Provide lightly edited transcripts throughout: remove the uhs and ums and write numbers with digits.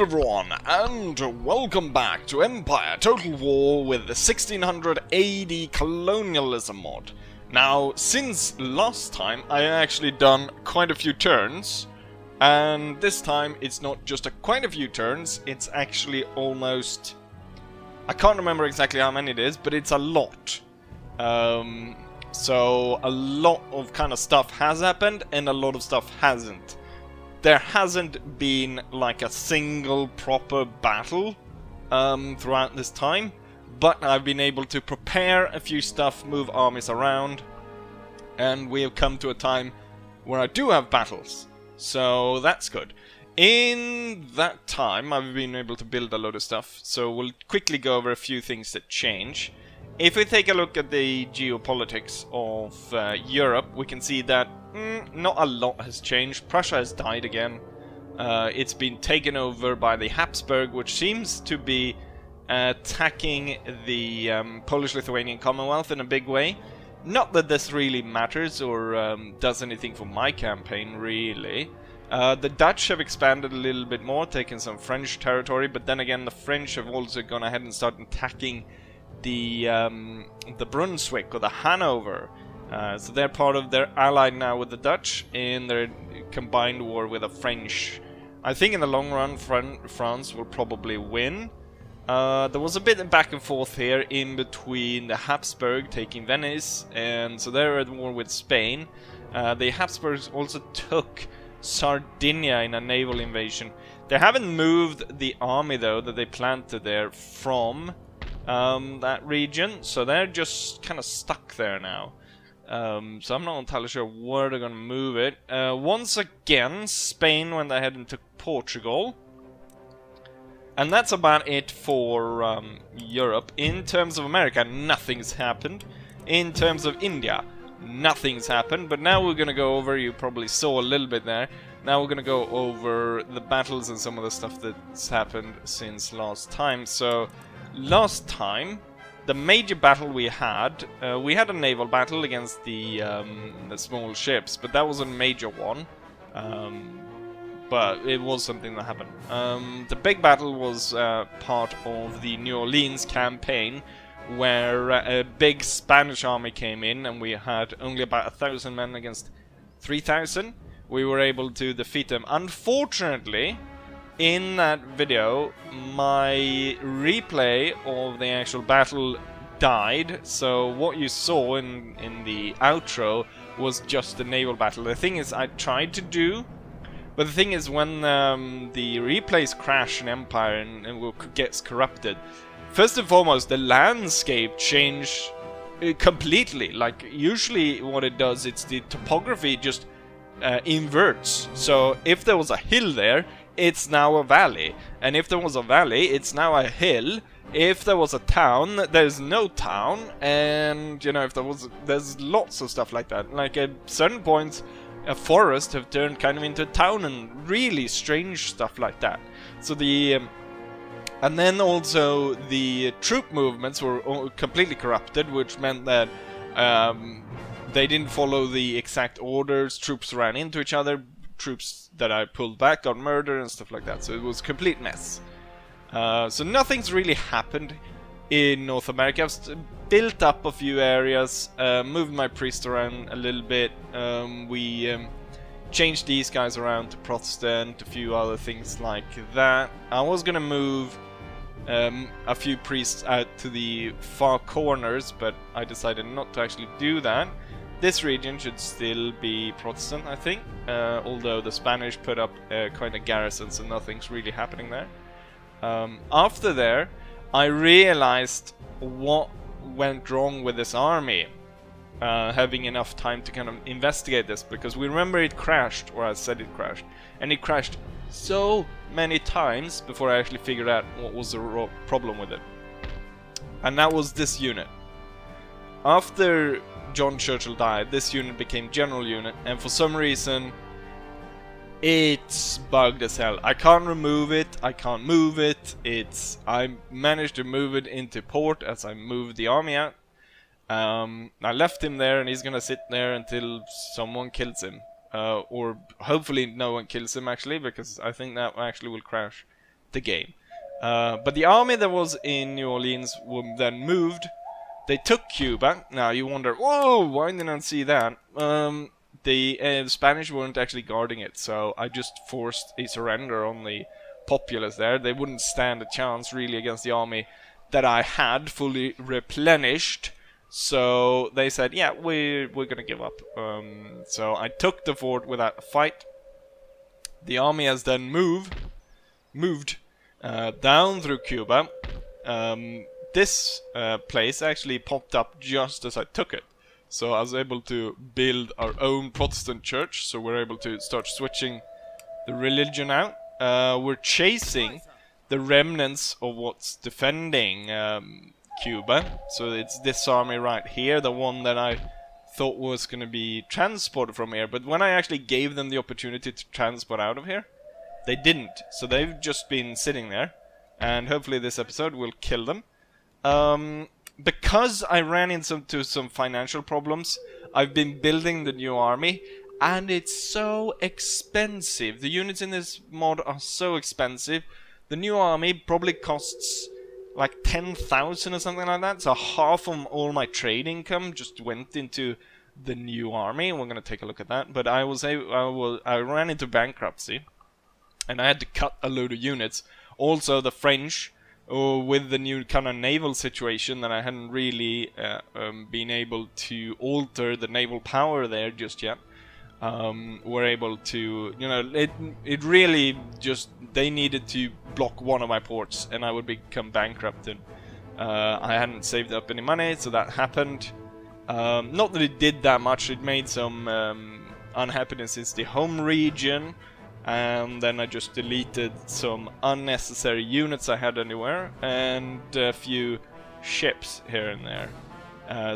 everyone, and welcome back to Empire Total War with the 1600 AD Colonialism mod. Now, since last time, I actually done quite a few turns, and this time it's not just quite a few turns, it's actually almost... I can't remember exactly how many it is, but it's a lot. So a lot of kind of stuff has happened, and a lot of stuff hasn't. There hasn't been like a single proper battle throughout this time, but I've been able to prepare a few stuff, move armies around, and we have come to a time where I do have battles, so that's good. In that time I've been able to build a lot of stuff, so we'll quickly go over a few things that change. If we take a look at the geopolitics of Europe, we can see that not a lot has changed. Prussia has died again. It's been taken over by the Habsburg, which seems to be attacking the Polish-Lithuanian Commonwealth in a big way. Not that this really matters or does anything for my campaign, really. The Dutch have expanded a little bit more, taken some French territory, but then again the French have also gone ahead and started attacking the Brunswick or the Hanover. So they're part of, they're allied now with the Dutch in their combined war with the French. I think in the long run France will probably win. There was a bit of back and forth here in between the Habsburg taking Venice, and so they're at war with Spain. The Habsburgs also took Sardinia in a naval invasion. They haven't moved the army though that they planted there from that region, so they're just kind of stuck there now. So I'm not entirely sure where they're gonna move it. Once again, Spain went ahead and took Portugal. And that's about it for Europe. In terms of America, nothing's happened. In terms of India, nothing's happened. But now we're gonna go over, you probably saw a little bit there, now we're gonna go over the battles and some of the stuff that's happened since last time. So, last time, the major battle we had a naval battle against the small ships, but that was a major one. But it was something that happened. The big battle was part of the New Orleans campaign, where a big Spanish army came in, and we had only about 1,000 men against 3,000. We were able to defeat them. Unfortunately, in that video, my replay of the actual battle died, so what you saw in the outro was just the naval battle. The thing is, I tried to do, but the thing is, when the replays crash in Empire and gets corrupted, first and foremost, the landscape changed completely. Like, usually what it does, it's the topography just inverts. So if there was a hill there, it's now a valley, and if there was a valley, it's now a hill. If there was a town, there's no town, and you know, if there's lots of stuff like that. Like at certain points, a forest have turned kind of into a town, and really strange stuff like that. So the and then also the troop movements were completely corrupted, which meant that they didn't follow the exact orders. Troops ran into each other. Troops that I pulled back got murdered and stuff like that, so it was a complete mess. So nothing's really happened in North America. I've built up a few areas, moved my priest around a little bit. We changed these guys around to Protestant, a few other things like that. I was gonna move a few priests out to the far corners, but I decided not to actually do that. This region should still be Protestant, I think, although the Spanish put up quite a garrison, so nothing's really happening there. After there, I realized what went wrong with this army, having enough time to kind of investigate this, because we remember it crashed, or I said it crashed, and it crashed so many times before I actually figured out what was the problem with it. And that was this unit. After John Churchill died, this unit became general unit, and for some reason it's bugged as hell. I can't remove it, I can't move it. I managed to move it into port as I moved the army out. I left him there, and he's gonna sit there until someone kills him. Or hopefully no one kills him, actually, because I think that actually will crash the game. But the army that was in New Orleans then moved. They took Cuba. Now you wonder, whoa, why didn't I see that? The Spanish weren't actually guarding it, so I just forced a surrender on the populace there. They wouldn't stand a chance really against the army that I had fully replenished. So they said, yeah, we're gonna give up. So I took the fort without a fight. The army has then moved down through Cuba. This place actually popped up just as I took it. So I was able to build our own Protestant church. So we're able to start switching the religion out. We're chasing the remnants of what's defending Cuba. So it's this army right here, the one that I thought was going to be transported from here. But when I actually gave them the opportunity to transport out of here, they didn't. So they've just been sitting there. And hopefully this episode will kill them. Because I ran into some financial problems, I've been building the new army, and it's so expensive. The units in this mod are so expensive. The new army probably costs like 10,000 or something like that. So half of all my trade income just went into the new army. We're gonna take a look at that. But I ran into bankruptcy, and I had to cut a load of units. Also, the French, with the new kind of naval situation, that I hadn't really been able to alter the naval power there just yet. Were able to, you know, it really just, they needed to block one of my ports and I would become bankrupt, and I hadn't saved up any money, so that happened. Not that it did that much, it made some unhappiness in the home region. And then I just deleted some unnecessary units I had anywhere, and a few ships here and there.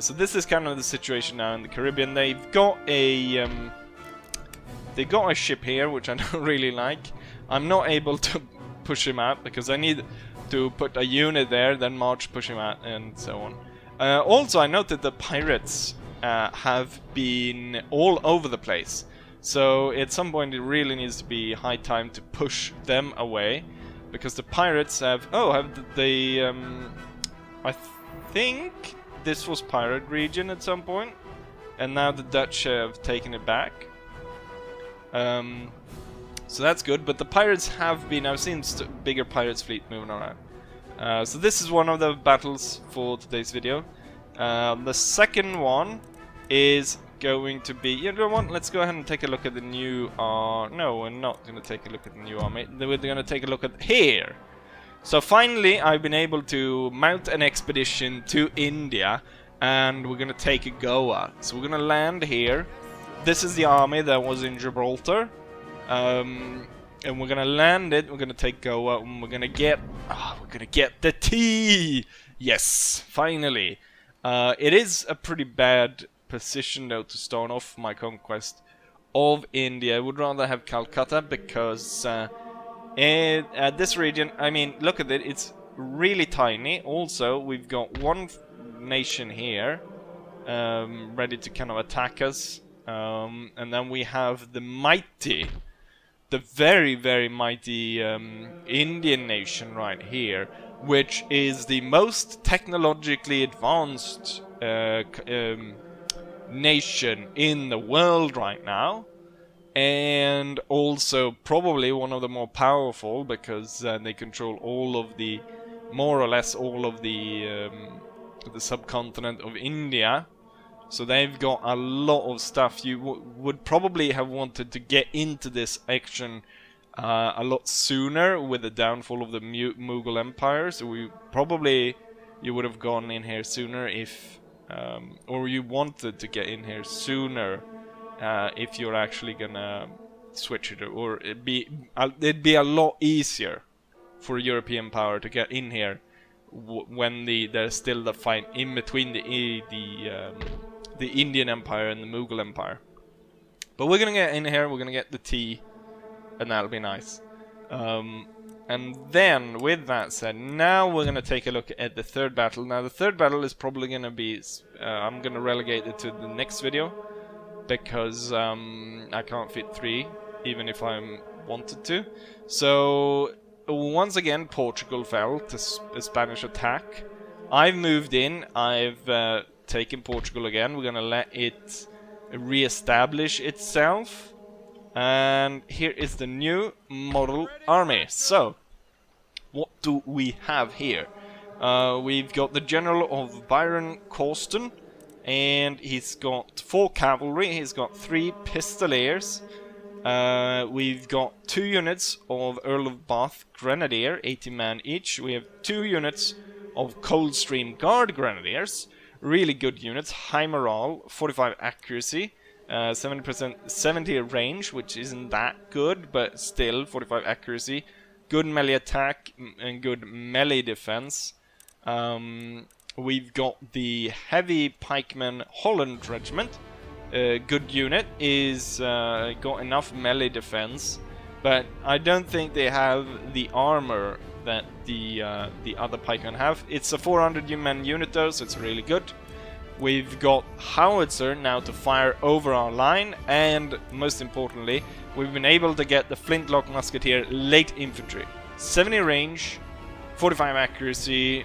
So this is kind of the situation now in the Caribbean. They've got a ship here, which I don't really like. I'm not able to push him out because I need to put a unit there, then march, push him out, and so on. Also, I noted that pirates have been all over the place. So at some point it really needs to be high time to push them away, because the pirates have... Oh, have they... I think this was pirate region at some point, and now the Dutch have taken it back. So that's good, but the pirates have been... I've seen bigger pirates fleet moving around. So this is one of the battles for today's video. The second one is going to be, you know what, let's go ahead and take a look at the new, no, we're not going to take a look at the new army, we're going to take a look at here. So finally I've been able to mount an expedition to India, and we're going to take Goa. So we're going to land here. This is the army that was in Gibraltar, and we're going to land it, we're going to take Goa, and we're going to get the tea! Yes, finally. It is a pretty bad position though to start off my conquest of India. I would rather have Calcutta, because this region, I mean, look at it, it's really tiny. Also, we've got one nation here ready to kind of attack us, and then we have the very, very mighty Indian nation right here, which is the most technologically advanced nation in the world right now, and also probably one of the more powerful, because they control all of the, more or less all of the subcontinent of India. So they've got a lot of stuff. You would probably have wanted to get into this action a lot sooner with the downfall of the Mughal Empire. So you would have gone in here sooner if or you wanted to get in here sooner if you're actually gonna switch it, or it'd be a lot easier for European power to get in here when there's still the fight in between the Indian Empire and the Mughal Empire. But we're gonna get in here, we're gonna get the tea, and that'll be nice. And then, with that said, now we're going to take a look at the third battle. Now, the third battle is probably going to be... I'm going to relegate it to the next video, because I can't fit 3, even if I wanted to. So, once again, Portugal fell to a Spanish attack. I've moved in. I've taken Portugal again. We're gonna let it re-establish itself. And here is the new model army. So, what do we have here? We've got the General of Byron Causton, and he's got 4 cavalry, he's got 3 pistoliers, we've got 2 units of Earl of Bath Grenadier, 80 men each, we have 2 units of Coldstream Guard Grenadiers, really good units, high morale, 45 accuracy, 70 range, which isn't that good, but still 45 accuracy, good melee attack and good melee defense. We've got the heavy pikemen Holland Regiment. Good unit, is got enough melee defense, but I don't think they have the armor that the other pikemen have. It's a 400 men unit though, so it's really good. We've got howitzer now to fire over our line, and most importantly, we've been able to get the flintlock musketeer late infantry. 70 range, 45 accuracy,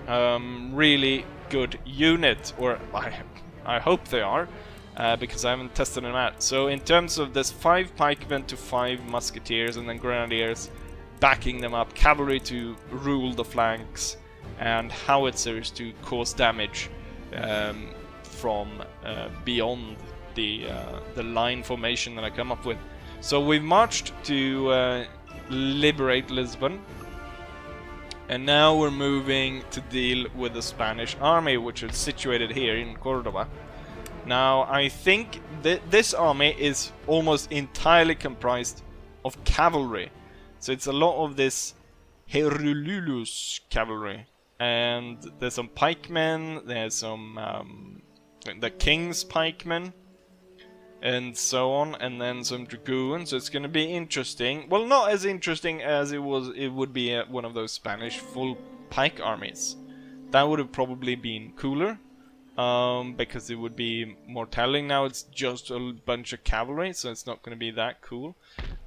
really good unit, or I hope they are, because I haven't tested them out. So in terms of this 5 pikemen to 5 musketeers, and then grenadiers backing them up, cavalry to rule the flanks, and howitzers to cause damage from beyond the line formation that I come up with. So we've marched to liberate Lisbon, and now we're moving to deal with the Spanish army, which is situated here in Cordoba. Now I think this army is almost entirely comprised of cavalry, so it's a lot of this Herululus cavalry, and there's some pikemen, there's some the king's pikemen, and so on, and then some dragoons. So it's going to be interesting. Well, not as interesting as it would be one of those Spanish full pike armies. That would have probably been cooler, because it would be more telling. Now it's just a bunch of cavalry, so it's not going to be that cool.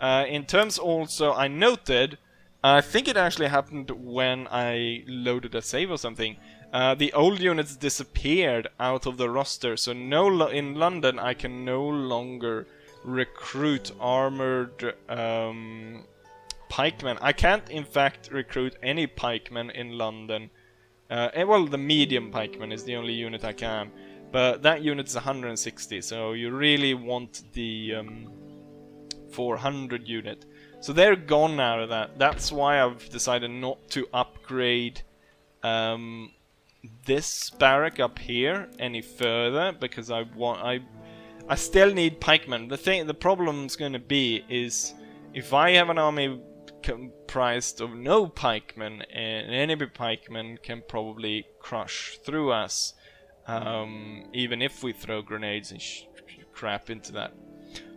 In terms also, I noted, I think it actually happened when I loaded a save or something. The old units disappeared out of the roster, so in London I can no longer recruit armored pikemen. I can't in fact recruit any pikemen in London. Well, the medium pikeman is the only unit I can, but that unit is 160, so you really want the 400 unit. So they're gone out of that. That's why I've decided not to upgrade this barrack up here any further, because I still need pikemen. The problem's going to be is if I have an army comprised of no pikemen, and enemy pikemen can probably crush through us, even if we throw grenades and crap into that.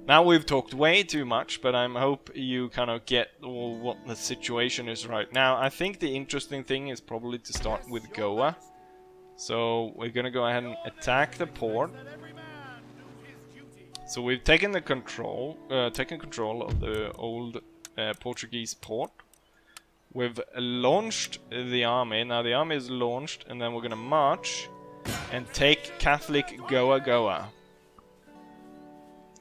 Now we've talked way too much, but I hope you kind of get what the situation is right now. I think the interesting thing is probably to start with Goa. So we're gonna go ahead and attack the port. So we've taken control of the old Portuguese port. We've launched the army. Now the army is launched, and then we're gonna march and take Catholic Goa.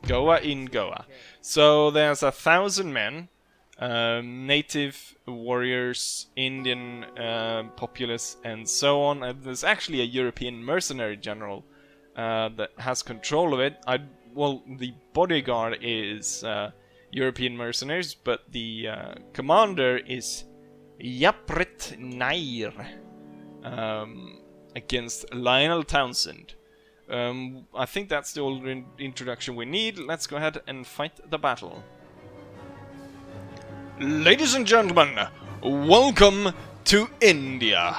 Goa in Goa. So there's 1,000 men, native warriors, Indian populace, and so on. And there's actually a European mercenary general that has control of it. Well, the bodyguard is European mercenaries, but the commander is Yapret Nair against Lionel Townsend. I think that's the old introduction we need. Let's go ahead and fight the battle. Ladies and gentlemen, welcome to India,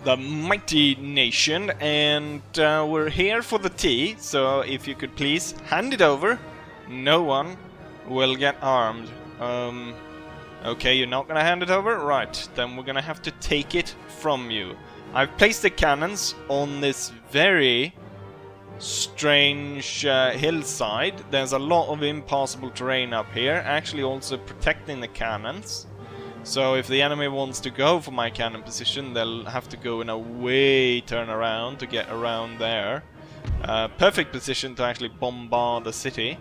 the mighty nation, and we're here for the tea, so if you could please hand it over. No one will get armed. Okay, you're not gonna hand it over? Right, then we're gonna have to take it from you. I've placed the cannons on this very strange hillside. There's a lot of impassable terrain up here, actually also protecting the cannons. So if the enemy wants to go for my cannon position, they'll have to go in a way turn around to get around there. Perfect position to actually bombard the city.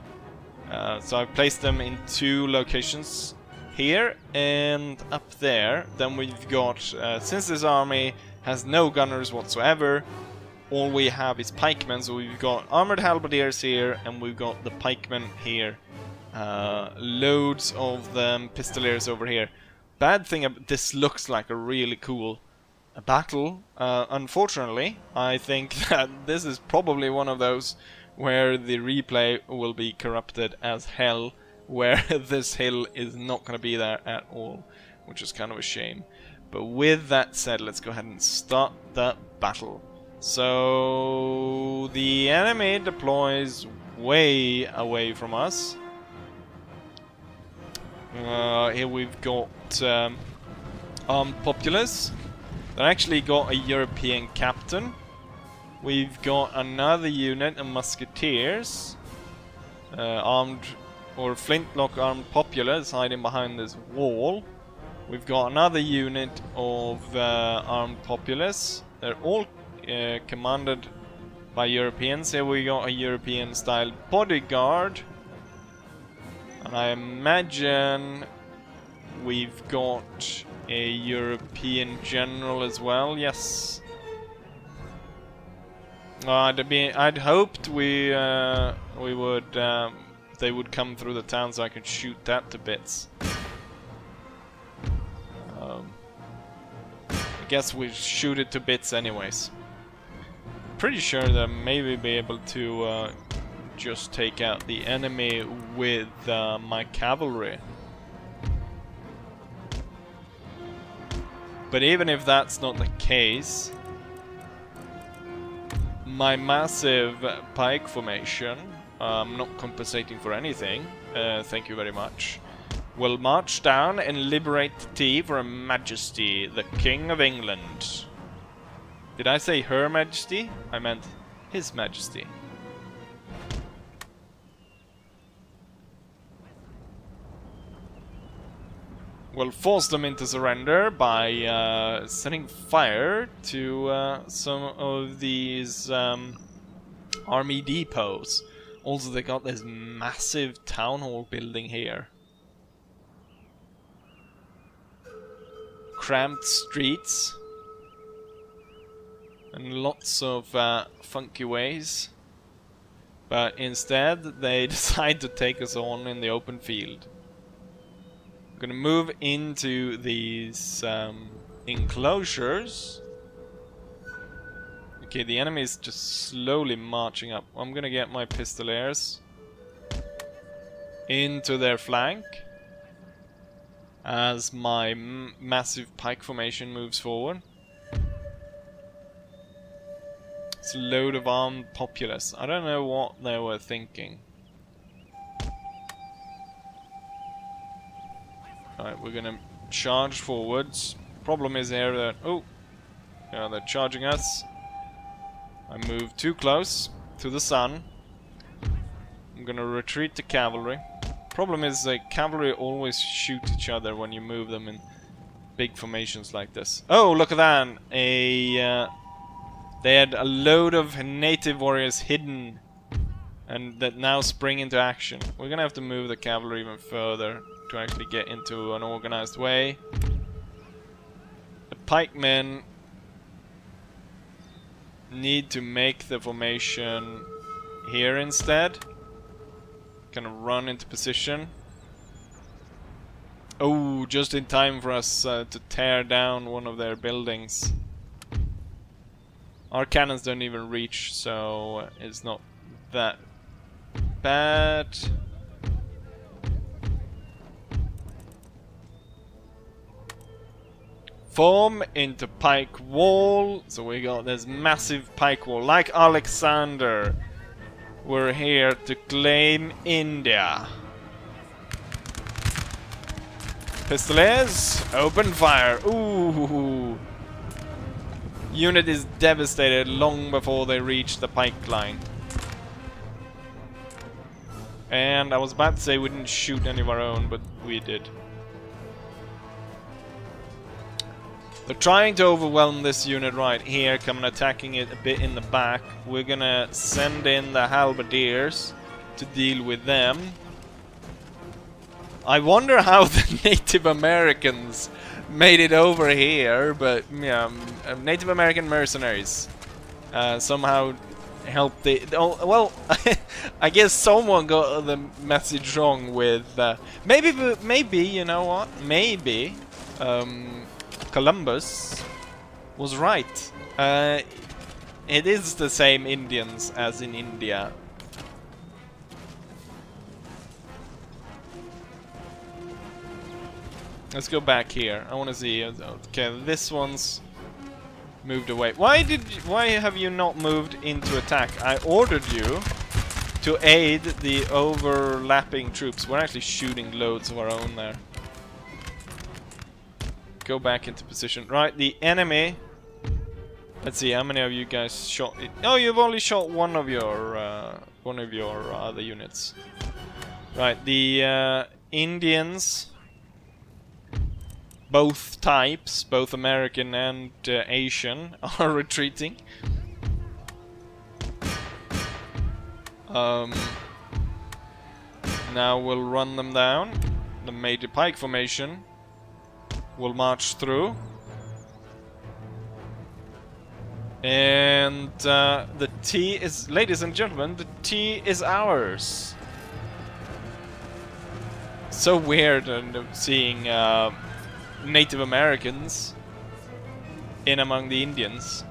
So I've placed them in 2 locations, here and up there. Then we've got, since this army has no gunners whatsoever, all we have is pikemen. So we've got armored halberdiers here, and we've got the pikemen here. Loads of them pistoliers over here. Bad thing, this looks like a really cool battle. Unfortunately, I think that this is probably one of those where the replay will be corrupted as hell, where this hill is not going to be there at all, which is kind of a shame. But with that said, let's go ahead and start the battle. So the enemy deploys way away from us. Here we've got armed populace. They actually got a European captain. We've got another unit of musketeers, armed or flintlock armed populace hiding behind this wall. We've got another unit of armed populace. They're all commanded by Europeans. Here we got a European style bodyguard. And I imagine we've got a European general as well, yes. I'd hoped they would come through the town so I could shoot that to bits. I guess we shoot it to bits anyways. Pretty sure that maybe be able to just take out the enemy with my cavalry. But even if that's not the case, my massive pike formation, not compensating for anything, thank you very much, will march down and liberate the tea for Her Majesty, the King of England. Did I say Her Majesty? I meant His Majesty. We'll force them into surrender by setting fire to some of these army depots. Also, they got this massive town hall building here. Cramped streets. And lots of funky ways. But instead, they decide to take us on in the open field. I'm gonna move into these enclosures. Okay, the enemy is just slowly marching up. I'm gonna get my pistoliers into their flank as my massive pike formation moves forward. It's a load of armed populace. I don't know what they were thinking. Alright, we're gonna charge forwards. Problem is here that... oh! Yeah, they're charging us. I move too close to the sun. I'm gonna retreat the cavalry. Problem is the cavalry always shoot each other when you move them in big formations like this. Oh, look at that! They had a load of native warriors hidden and that now spring into action. We're gonna have to move the cavalry even further to actually get into an organized way. The pikemen need to make the formation here instead. Gonna run into position. Oh, just in time for us to tear down one of their buildings. Our cannons don't even reach, so it's not that bad. Form into pike wall. So we got this massive pike wall. Like Alexander, we're here to claim India. Pistoliers, open fire. Ooh. Unit is devastated long before they reach the pike line. And I was about to say we didn't shoot any of our own, but we did. They're trying to overwhelm this unit right here, coming attacking it a bit in the back. We're gonna send in the halberdiers to deal with them. I wonder how the Native Americans made it over here, but yeah, Native American mercenaries somehow helped the... Oh, well, I guess someone got the message wrong with... maybe, you know what? Maybe Columbus was right. It is the same Indians as in India. Let's go back here. I want to see. Okay, this one's moved away. Why have you not moved into attack? I ordered you to aid the overlapping troops. We're actually shooting loads of our own there. Go back into position. Right, the enemy. Let's see how many of you guys shot it. Oh, you've only shot one of your other units. Right, the Indians. Both types, both American and Asian, are retreating. Now we'll run them down. The major pike formation will march through. And the tea is, ladies and gentlemen, the tea is ours. So weird seeing Native Americans in among the Indians.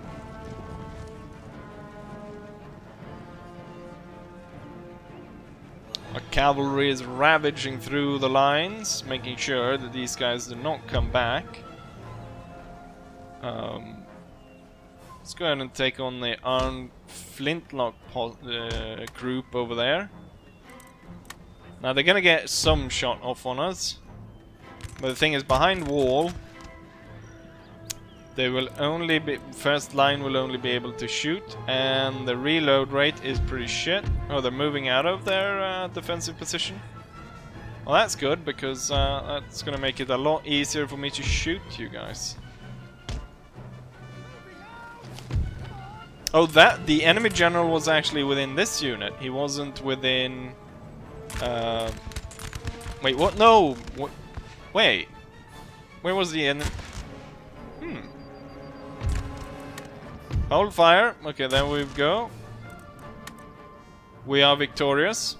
Our cavalry is ravaging through the lines, making sure that these guys do not come back. Let's go ahead and take on the armed flintlock group over there. Now they're gonna get some shot off on us. But the thing is, behind wall, they will only be... First line will only be able to shoot, and the reload rate is pretty shit. Oh, they're moving out of their defensive position. Well, that's good, because that's gonna make it a lot easier for me to shoot you guys. Oh, the enemy general was actually within this unit. He wasn't within... Wait, what? No! What? Wait, where was the end? Hold fire. Okay, there we go. We are victorious.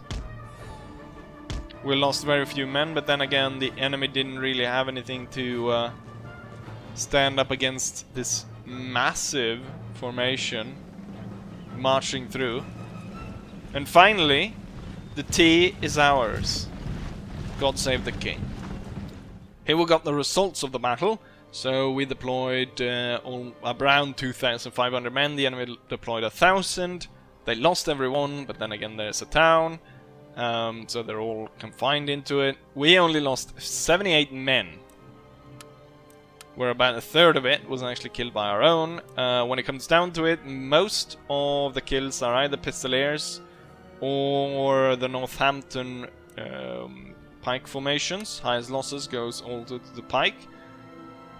We lost very few men, but then again, the enemy didn't really have anything to stand up against this massive formation marching through. And finally, the tea is ours. God save the king. Here we got the results of the battle. So we deployed around 2,500 men. The enemy deployed 1,000. They lost everyone, but then again there's a town. So they're all confined into it. We only lost 78 men. Where about a third of it was actually killed by our own. When it comes down to it, most of the kills are either Pistoliers or the Northampton pike formations. Highest losses goes all to the pike.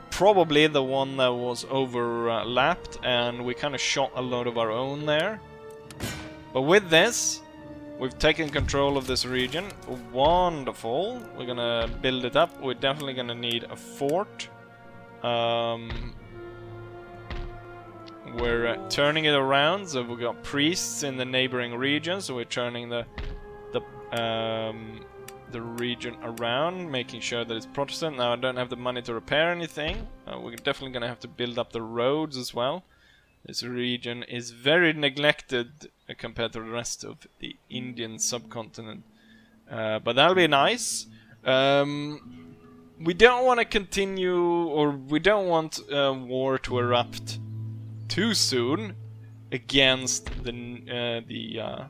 Probably the one that was overlapped, and we kind of shot a lot of our own there. But with this, we've taken control of this region. Wonderful. We're gonna build it up. We're definitely gonna need a fort. We're turning it around, so we've got priests in the neighboring region, so we're turning the region around, making sure that it's Protestant. Now I don't have the money to repair anything. We're definitely gonna have to build up the roads as well. This region is very neglected compared to the rest of the Indian subcontinent. But that'll be nice. We don't want to continue, or we don't want war to erupt too soon against the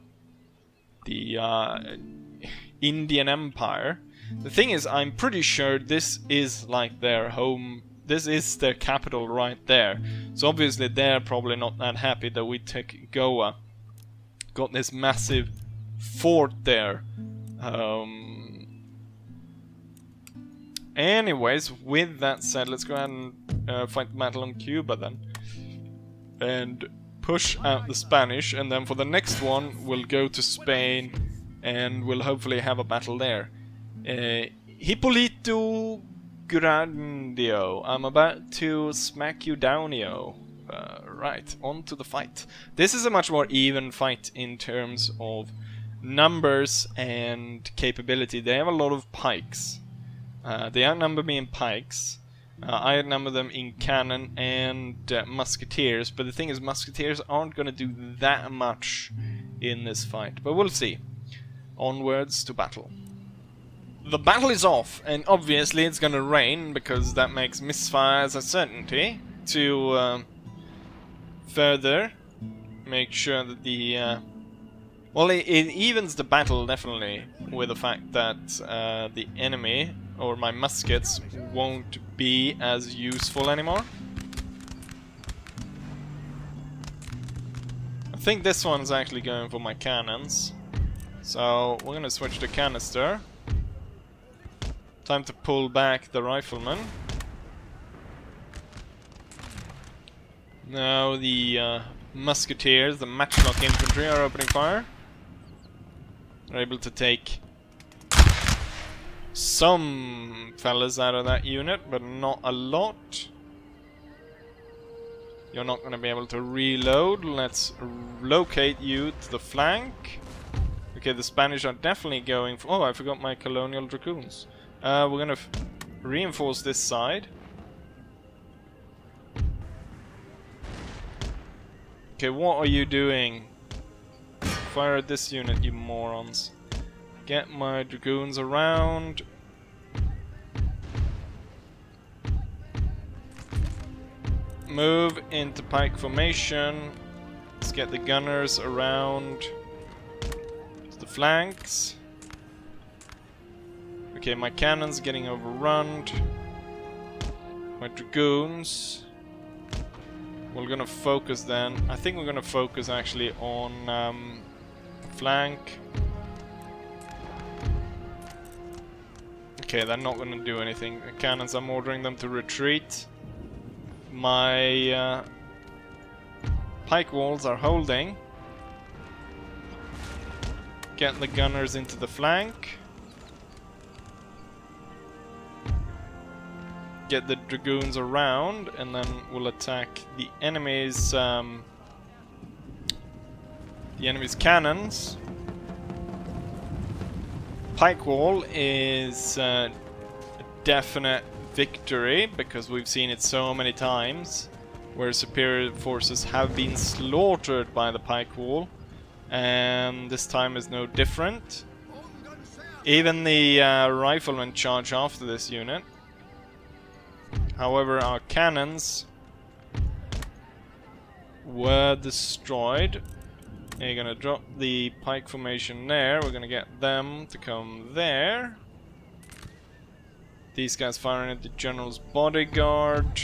Indian Empire. The thing is, I'm pretty sure this is like their home. This is their capital right there. So obviously they're probably not that happy that we took Goa. Got this massive fort there. Anyways, with that said, let's go ahead and fight the battle on Cuba then. And push out the Spanish, and then for the next one we'll go to Spain and we'll hopefully have a battle there. Hipólito Grandio, I'm about to smack you down, yo. Right, on to the fight. This is a much more even fight in terms of numbers and capability. They have a lot of pikes. They outnumber me in pikes. I outnumber them in cannon and musketeers, but the thing is, musketeers aren't going to do that much in this fight. But we'll see. Onwards to battle. The battle is off, and obviously it's going to rain, because that makes misfires a certainty, to further make sure that the... well, it evens the battle, definitely, with the fact that the enemy, or my muskets, won't be as useful anymore. I think this one's actually going for my cannons. So, we're gonna switch to canister. Time to pull back the riflemen. Now the musketeers, the matchlock infantry, are opening fire. They're able to take some fellas out of that unit, but not a lot. You're not going to be able to reload. Let's locate you to the flank. Okay, the Spanish are definitely going for... Oh, I forgot my colonial dragoons. We're going to reinforce this side. Okay, what are you doing? Fire at this unit, you morons. Get my dragoons around. Move into pike formation. Let's get the gunners around to the flanks. Okay, my cannon's getting overrun. My dragoons. We're gonna focus then. I think we're gonna focus actually on flank. Okay, they're not gonna do anything. The cannons, I'm ordering them to retreat. My pike walls are holding. Get the gunners into the flank. Get the dragoons around, and then we'll attack the enemy's cannons. Pike wall is a definite victory, because we've seen it so many times where superior forces have been slaughtered by the pike wall, and this time is no different. Even the riflemen charge after this unit. However, our cannons were destroyed. You're gonna drop the pike formation there. We're gonna get them to come there. These guys firing at the general's bodyguard.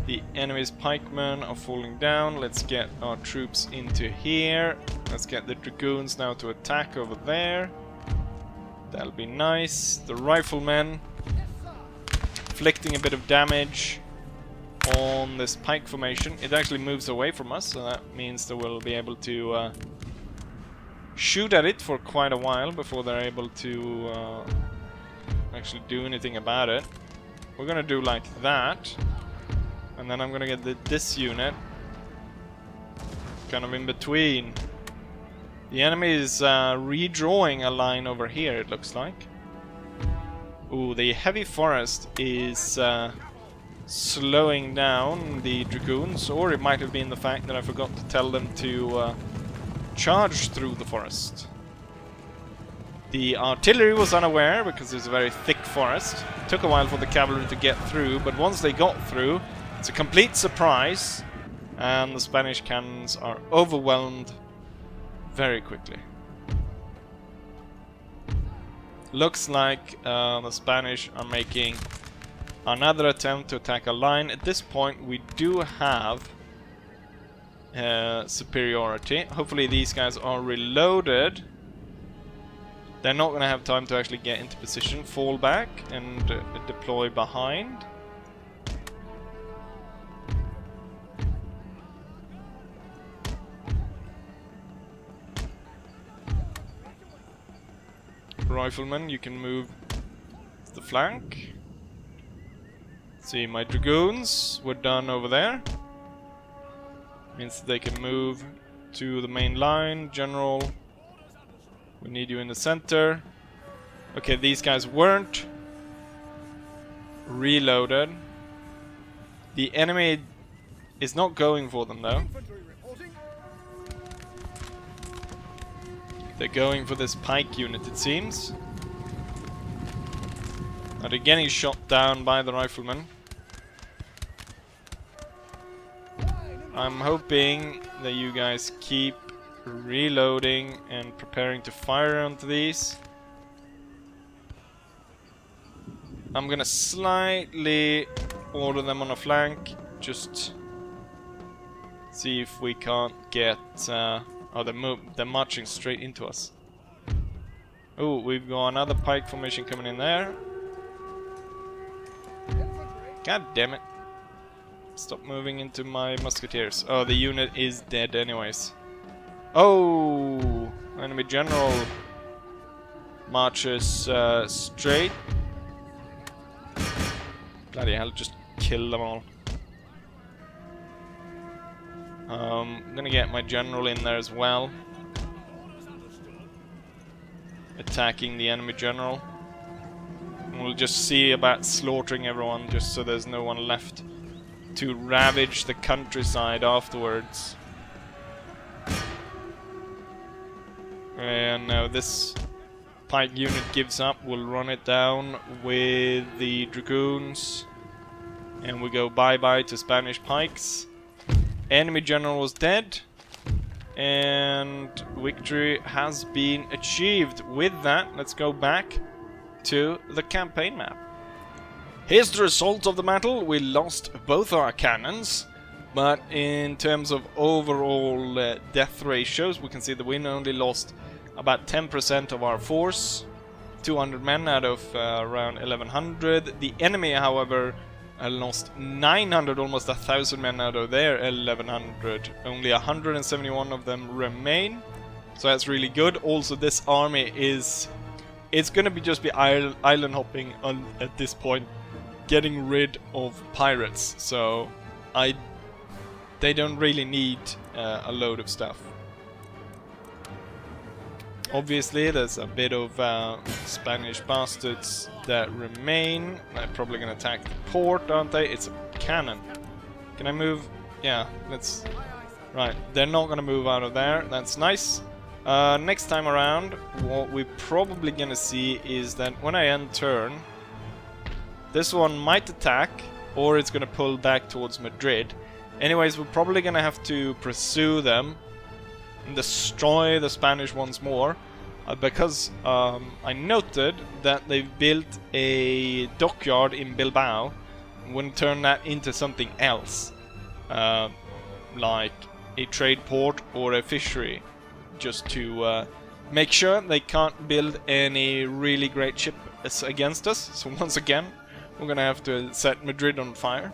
The enemy's pikemen are falling down. Let's get our troops into here. Let's get the dragoons now to attack over there. That'll be nice. The riflemen inflicting a bit of damage on this pike formation. It actually moves away from us, so that means that we'll be able to shoot at it for quite a while before they're able to actually do anything about it. We're gonna do like that, and then I'm gonna get this unit kind of in between. The enemy is redrawing a line over here, it looks like. Ooh, the heavy forest is slowing down the dragoons, or it might have been the fact that I forgot to tell them to charge through the forest. The artillery was unaware, because there's a very thick forest. It took a while for the cavalry to get through, but once they got through, it's a complete surprise, and the Spanish cannons are overwhelmed very quickly. Looks like the Spanish are making another attempt to attack a line. At this point, we do have superiority. Hopefully these guys are reloaded. They're not going to have time to actually get into position, fall back, and deploy behind. riflemen, you can move to the flank. See, my dragoons were done over there. Means that they can move to the main line. General, we need you in the center. Okay, these guys weren't reloaded. The enemy is not going for them though. They're going for this pike unit, it seems. Now they're getting shot down by the riflemen. I'm hoping that you guys keep reloading and preparing to fire onto these. I'm gonna slightly order them on a flank, just see if we can't get... oh, they're marching straight into us. Oh, we've got another pike formation coming in there. God damn it. Stop moving into my musketeers. Oh, the unit is dead anyways. Oh, enemy general marches straight. Bloody hell, just kill them all. I'm gonna get my general in there as well. Attacking the enemy general. And we'll just see about slaughtering everyone, just so there's no one left to ravage the countryside afterwards. And now this pike unit gives up, we'll run it down with the dragoons. And we go bye-bye to Spanish pikes. Enemy general was dead. And victory has been achieved. With that, let's go back to the campaign map. Here's the result of the battle. We lost both our cannons, but in terms of overall death ratios, we can see that we only lost about 10% of our force, 200 men out of around 1100. The enemy, however, lost 900, almost 1,000 men out of their 1100. Only 171 of them remain, so that's really good. Also, this army is... it's gonna be island hopping at this point, getting rid of pirates, so they don't really need a load of stuff. Obviously, there's a bit of Spanish bastards that remain. They're probably gonna attack the port, aren't they? It's a cannon. Can I move? Yeah, let's... right, they're not gonna move out of there. That's nice. Next time around, what we're probably gonna see is that when I end turn, this one might attack, or it's gonna pull back towards Madrid. Anyways, we're probably gonna have to pursue them and destroy the Spanish once more, because I noted that they've built a dockyard in Bilbao. I'm gonna turn that into something else, like a trade port or a fishery, just to make sure they can't build any really great ships against us. So once again, we're gonna have to set Madrid on fire.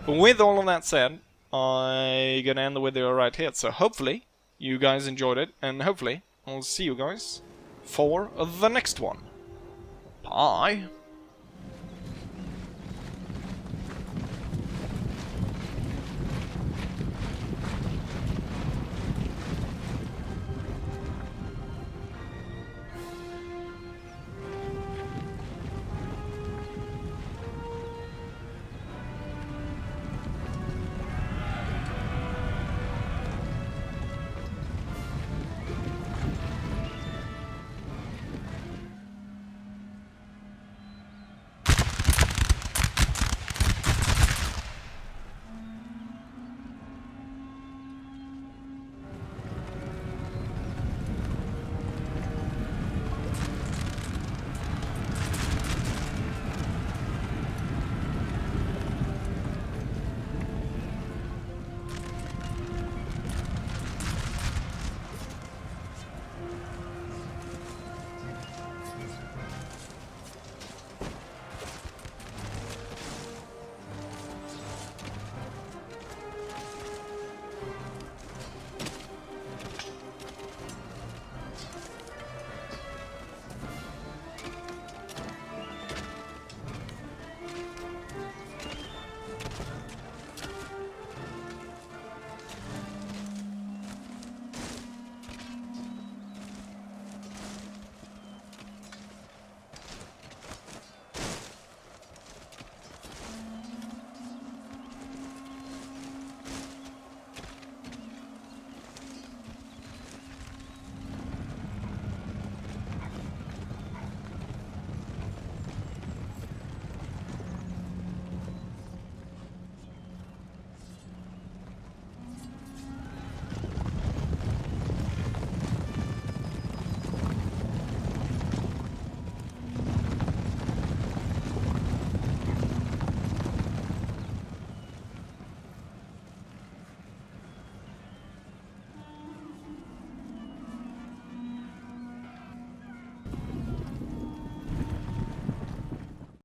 But with all of that said, I'm gonna end the video right here. So hopefully you guys enjoyed it, and hopefully I'll see you guys for the next one. Bye!